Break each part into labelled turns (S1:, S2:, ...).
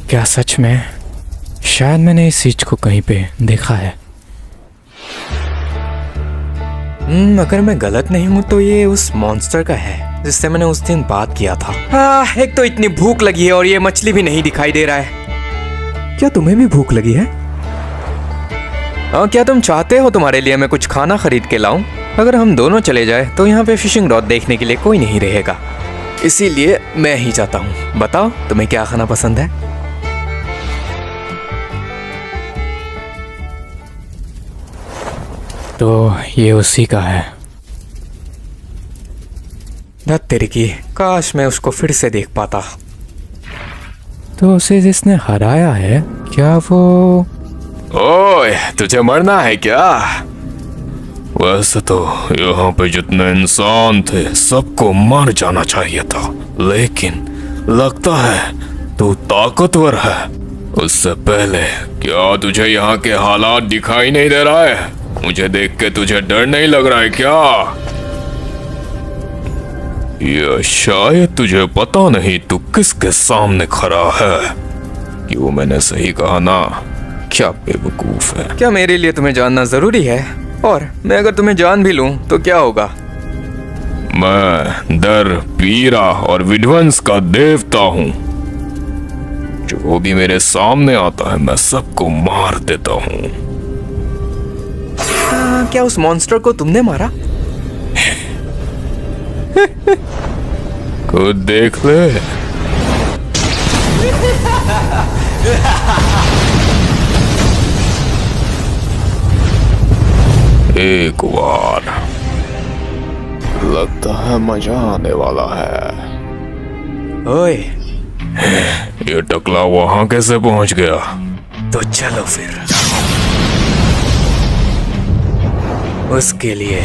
S1: क्या सच में? शायद मैंने इस चीज को कहीं पे देखा है। अगर मैं गलत नहीं हूँ तो ये उस मॉन्स्टर का है जिससे मैंने उस दिन बात किया था। एक तो इतनी भूख लगी है और ये मछली भी नहीं दिखाई दे रहा है। क्या तुम्हें भी भूख लगी है? क्या तुम चाहते हो तुम्हारे लिए मैं कुछ खाना खरीद के लाऊं? अगर हम दोनों चले जाए तो यहाँ पे फिशिंग रॉड देखने के लिए कोई नहीं रहेगा, इसीलिए मैं ही जाता हूँ। बताओ तुम्हें क्या खाना पसंद है? तो ये उसी का है। धत तेरी की, काश मैं उसको फिर से देख पाता। तो उसे जिसने हराया है, क्या वो?
S2: ओए, तुझे मरना है क्या? वैसे तो यहाँ पे जितने इंसान थे सबको मर जाना चाहिए था, लेकिन लगता है तू ताकतवर है। उससे पहले क्या तुझे यहाँ के हालात दिखाई नहीं दे रहा है? मुझे देख के तुझे डर नहीं लग रहा है क्या? या शायद तुझे पता नहीं तू किसके सामने खड़ा है। क्यों, मैंने सही कहा ना? क्या बेवकूफ है।
S1: क्या मेरे लिए तुम्हें जानना जरूरी है? और मैं अगर तुम्हें जान भी लूं तो क्या होगा?
S2: मैं डर, पीड़ा और विध्वंस का देवता हूँ। जो भी मेरे सामने आता है मैं सबको मार देता हूँ।
S1: क्या उस मॉन्स्टर को तुमने मारा?
S2: खुद देख ले। एक बार, लगता है मजा आने वाला है।
S1: ओए,
S2: ये टकला वहां कैसे पहुंच गया?
S1: तो चलो फिर उसके लिए।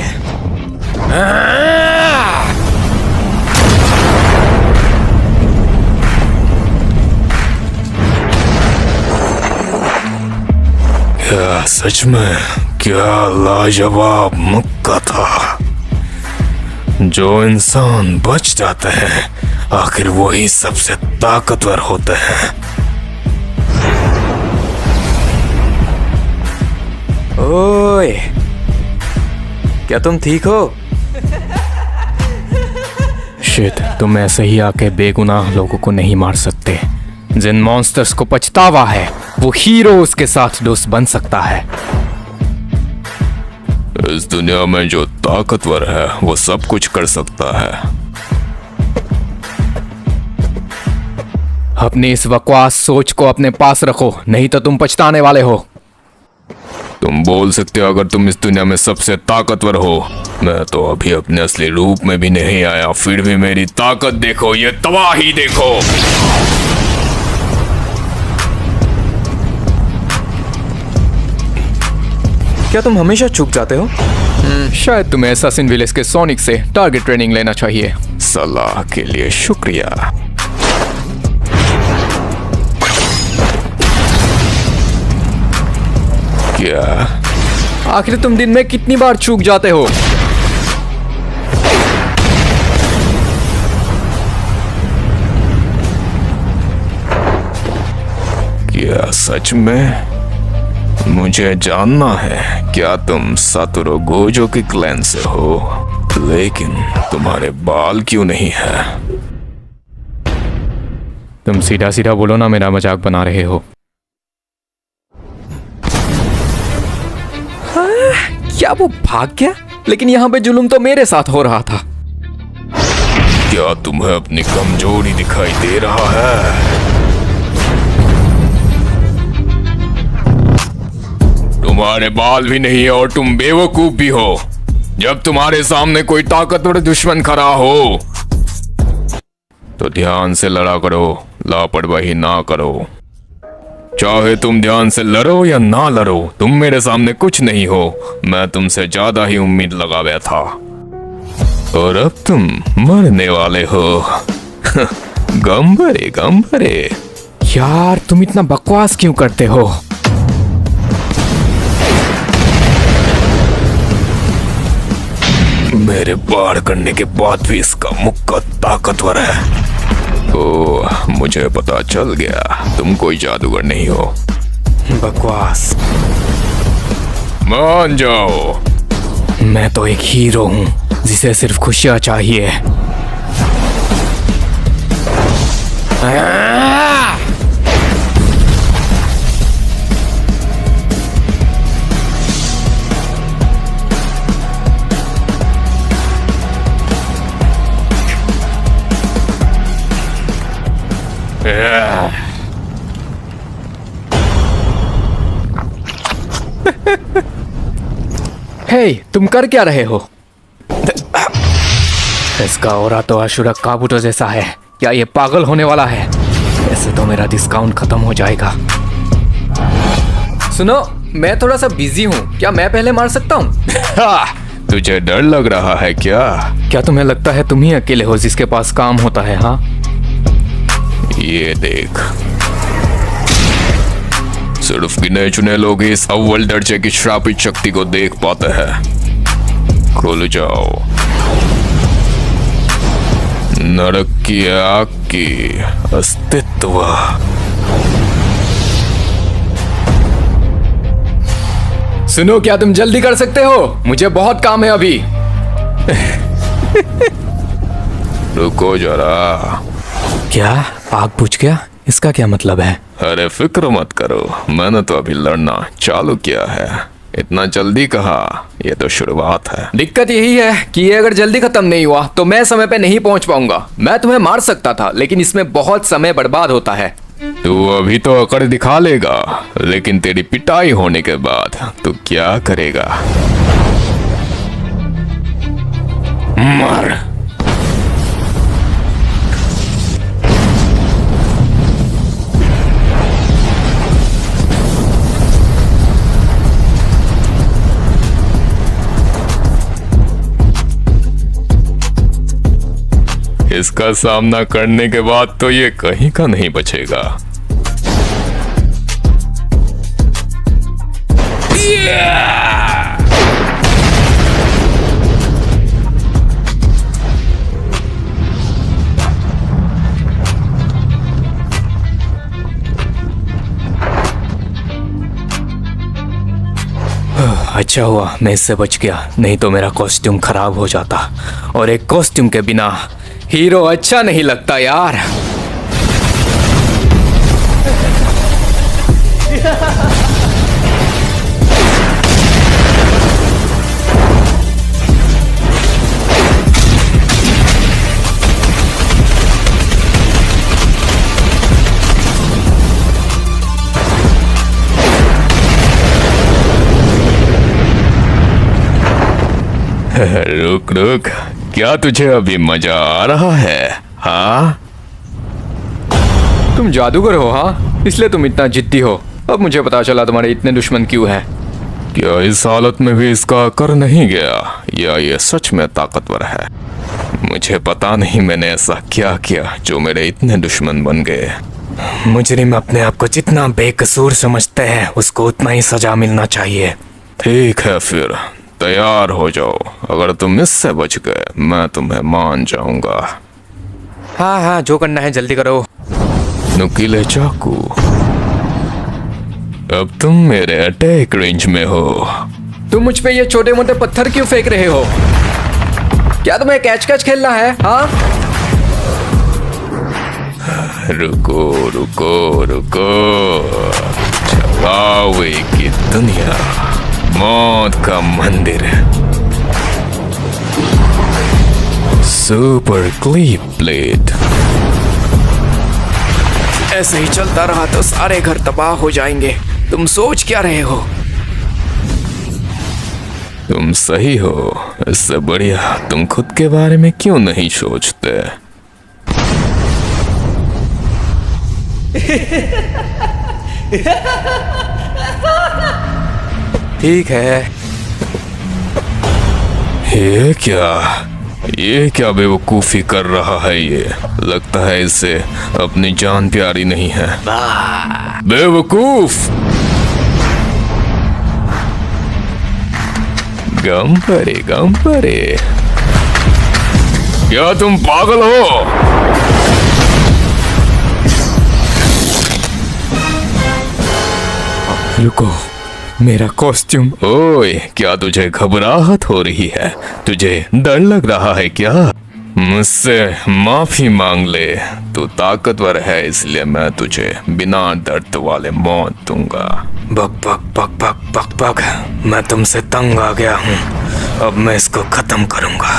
S2: क्या सच में? क्या लाजवाब मुक्का था। जो इंसान बच जाते हैं आखिर वही सबसे ताकतवर होते हैं।
S1: ओए, क्या तुम ठीक हो? शिट, तुम ऐसे ही आके बेगुनाह लोगों को नहीं मार सकते। जिन मॉन्स्टर्स को पछतावा है वो हीरो उसके साथ दोस्त बन सकता है।
S2: इस दुनिया में जो ताकतवर है वो सब कुछ कर सकता है।
S1: अपनी इस बकवास सोच को अपने पास रखो, नहीं तो तुम पछताने वाले हो।
S2: तुम बोल सकते हो अगर तुम इस दुनिया में सबसे ताकतवर हो। मैं तो अभी अपने असली रूप में भी नहीं आया, फिर भी मेरी ताकत देखो, ये तबाही देखो।
S1: क्या तुम हमेशा चूक जाते हो? शायद तुम्हें एसासिन विलेज के सोनिक से टारगेट ट्रेनिंग लेना चाहिए।
S2: सलाह के लिए शुक्रिया। क्या?
S1: आखिर तुम दिन में कितनी बार चूक जाते हो?
S2: क्या सच में? मुझे जानना है क्या तुम सातोरू गोजो के क्लैन से हो, लेकिन तुम्हारे बाल क्यों नहीं है?
S1: तुम सीधा सीधा बोलो ना, मेरा मजाक बना रहे हो? क्या वो भाग गया? लेकिन यहाँ पे जुल्म तो मेरे साथ हो रहा था।
S2: क्या तुम्हें अपनी कमजोरी दिखाई दे रहा है? तुम्हारे बाल भी नहीं है और तुम बेवकूफ भी हो। जब तुम्हारे सामने कोई ताकतवर दुश्मन खड़ा हो तो ध्यान से लड़ा करो, लापरवाही ना करो। चाहे तुम ध्यान से लड़ो या ना लड़ो, तुम मेरे सामने कुछ नहीं हो। मैं तुमसे ज्यादा ही उम्मीद लगा बैठा था और अब तुम मरने वाले हो। गंभरे गंभरे।
S1: यार तुम इतना बकवास क्यों करते हो?
S2: मेरे बाढ़ करने के बाद भी इसका मुक्का ताकतवर है। ओह, मुझे पता चल गया तुम कोई जादूगर नहीं हो।
S1: बकवास।
S2: मान जाओ।
S1: मैं तो एक हीरो हूँ जिसे सिर्फ खुशियाँ चाहिए। हे, तुम कर क्या रहे हो? इसका ऑरा तो आशुरा काबूटो जैसा है। क्या ये पागल होने वाला है? ऐसे तो मेरा डिस्काउंट खत्म हो जाएगा। सुनो, मैं थोड़ा सा बिजी हूँ, क्या मैं पहले मार सकता हूँ?
S2: तुझे डर लग रहा है क्या?
S1: क्या तुम्हें लगता है तुम ही अकेले हो जिसके पास काम होता है? हाँ,
S2: ये देख, सिर्फ गिने चुने लोग इस अव्वल दर्जे की श्रापित शक्ति को देख पाते हैं। खुल जाओ। नरक की आग की अस्तित्व।
S1: सुनो, क्या तुम जल्दी कर सकते हो? मुझे बहुत काम है अभी।
S2: रुको जरा।
S1: क्या आग बुझ गया? इसका क्या मतलब है?
S2: अरे फिक्र मत करो, मैंने तो अभी लड़ना चालू किया है। इतना जल्दी कहा, ये तो शुरुआत है।
S1: दिक्कत यही है कि ये अगर जल्दी खत्म नहीं हुआ तो मैं समय पे नहीं पहुंच पाऊंगा। मैं तुम्हें मार सकता था, लेकिन इसमें बहुत समय बर्बाद होता है।
S2: तू अभी तो अकड़ दिखा लेगा, लेकिन तेरी पिटाई होने के बाद तू क्या करेगा? मर। इसका सामना करने के बाद तो ये कहीं का नहीं बचेगा।
S1: अच्छा हुआ मैं इससे बच गया, नहीं तो मेरा कॉस्ट्यूम खराब हो जाता। और एक कॉस्ट्यूम के बिना हीरो अच्छा नहीं लगता यार।
S2: रुक रुक, क्या तुझे अभी मजा आ रहा है? हाँ,
S1: तुम जादूगर हो? हाँ, इसलिए तुम इतना जिद्दी हो। अब मुझे पता चला तुम्हारे इतने दुश्मन क्यों हैं।
S2: क्या इस हालत में भी इसका कर नहीं गया, या ये सच में ताकतवर है? मुझे पता नहीं मैंने ऐसा क्या किया जो मेरे इतने दुश्मन बन गए।
S1: मुजरिम अपने आप को जितना बेकसूर समझते हैं उसको उतना ही सजा मिलना चाहिए।
S2: ठीक है, फिर तैयार हो जाओ। अगर तुम इससे बच गए मैं तुम्हें मान जाऊंगा।
S1: हाँ हाँ, जो करना है जल्दी करो।
S2: नुकीले चाकू, अब तुम मेरे अटैक रेंज में हो।
S1: तुम मुझ पे ये छोटे मोटे पत्थर क्यों फेंक रहे हो? क्या तुम्हें कैच कैच खेलना है? हाँ,
S2: रुको रुको रुको। छपावे की दुनिया, मौत का मंदिर, सुपर क्लीप प्लेट।
S1: ऐसे ही चलता रहा तो सारे घर तबाह हो जाएंगे। तुम सोच क्या रहे हो?
S2: तुम सही हो। इससे बढ़िया तुम खुद के बारे में क्यों नहीं सोचते?
S1: ठीक है।
S2: ये क्या बेवकूफी कर रहा है ये? लगता है इसे अपनी जान प्यारी नहीं है। बेवकूफ! गंपरे गंपरे, क्या तुम पागल हो?
S1: रुको, मेरा कॉस्ट्यूम।
S2: ओए, क्या तुझे घबराहट हो रही है? तुझे डर लग रहा है क्या? मुझसे माफी मांग ले। तू ताकतवर है, इसलिए मैं तुझे बिना दर्द वाले मौत दूंगा।
S1: बक बक बक बक बक बक, मैं तुमसे तंग आ गया हूँ। अब मैं इसको खत्म करूंगा।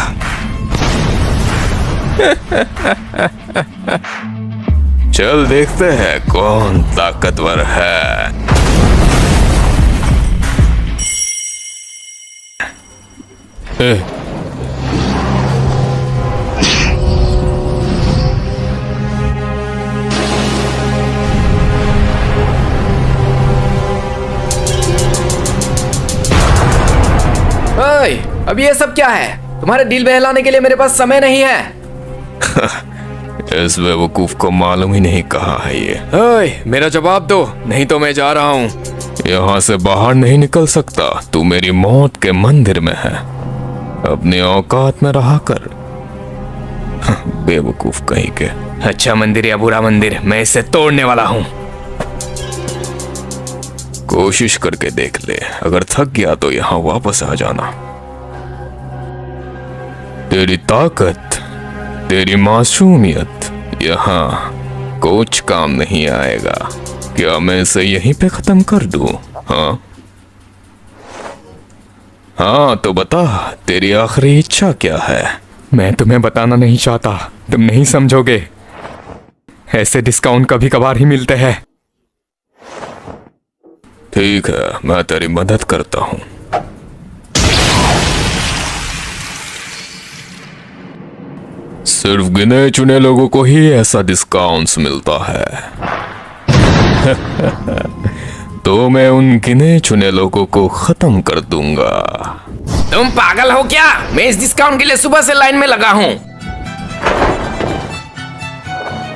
S2: चल देखते हैं कौन ताकतवर है।
S1: ओए, अब ये सब क्या है? तुम्हारे दिल बहलाने के लिए मेरे पास समय नहीं है।
S2: इस बेवकूफ को मालूम ही नहीं कहाँ है ये।
S1: ओए, मेरा जवाब दो, नहीं तो मैं जा रहा हूँ।
S2: यहाँ से बाहर नहीं निकल सकता। तू मेरी मौत के मंदिर में है, अपनी औकात में रहा कर। बेवकूफ कहीं के।
S1: अच्छा मंदिर या बुरा मंदिर, मैं इसे तोड़ने वाला हूँ।
S2: कोशिश करके देख ले, अगर थक गया तो यहाँ वापस आ जाना। तेरी ताकत, तेरी मासूमियत यहाँ कुछ काम नहीं आएगा। क्या मैं इसे यहीं पे खत्म कर दूं? हाँ हाँ, तो बता, तेरी आखिरी इच्छा क्या है?
S1: मैं तुम्हें बताना नहीं चाहता, तुम नहीं समझोगे। ऐसे डिस्काउंट कभी कभार ही मिलते हैं।
S2: ठीक है, मैं तेरी मदद करता हूँ। सिर्फ गिने चुने लोगों को ही ऐसा डिस्काउंट्स मिलता है। तो मैं उन गिने चुने लोगों को खत्म कर दूंगा।
S1: तुम पागल हो क्या? मैं इस डिस्काउंट के लिए सुबह से लाइन में लगा हूँ।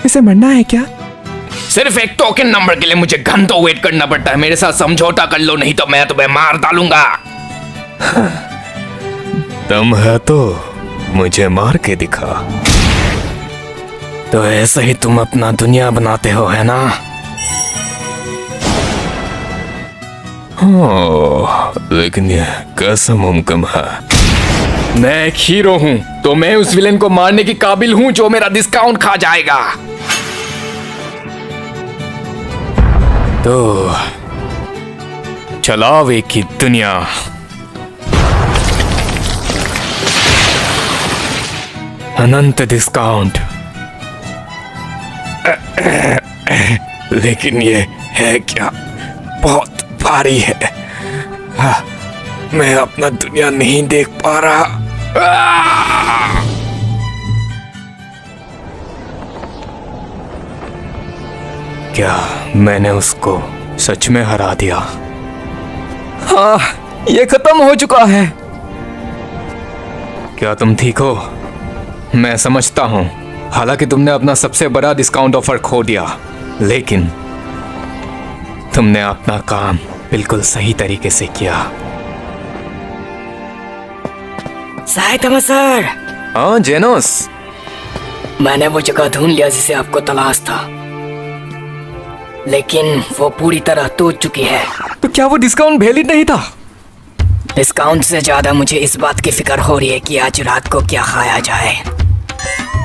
S1: इसे मरना है क्या? सिर्फ एक टोकन नंबर के लिए मुझे घंटों वेट करना पड़ता है। मेरे साथ समझौता कर लो, नहीं तो मैं तुम्हें मार डालूंगा।
S2: दम है तो मुझे मार के दिखा।
S1: तो ऐसे ही तुम अपना दुनिया बनाते हो, है ना?
S2: हाँ, लेकिन ये कैसे मुमकिन है?
S1: मैं एक हीरो हूँ, तो मैं उस विलेन को मारने की काबिल हूँ जो मेरा डिस्काउंट खा जाएगा। तो चलाओ एक ही दुनिया। अनंत डिस्काउंट।
S2: लेकिन ये है क्या? बहुत भारी है। हाँ, मैं अपना दुनिया नहीं देख पा रहा।
S1: क्या मैंने उसको सच में हरा दिया? हाँ, ये खत्म हो चुका है। क्या तुम ठीक हो? मैं समझता हूं, हालांकि तुमने अपना सबसे बड़ा डिस्काउंट ऑफर खो दिया, लेकिन तुमने अपना काम बिल्कुल सही तरीके से किया।
S3: साइतामा सर,
S1: हाँ जेनोस,
S3: मैंने वो जगह ढूंढ लिया जिसे आपको तलाश था, लेकिन वो पूरी तरह टूट चुकी है।
S1: तो क्या वो डिस्काउंट वैलिड नहीं था?
S3: डिस्काउंट से ज्यादा मुझे इस बात की फिक्र हो रही है कि आज रात को क्या खाया जाए।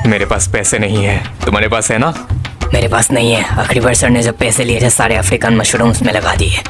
S1: मेरे पास पैसे नहीं है, तुम्हारे पास है ना?
S3: मेरे पास नहीं है। आखिरी बार सर ने जब पैसे लिए थे सारे अफ्रीकन मशरूम्स में लगा दिए।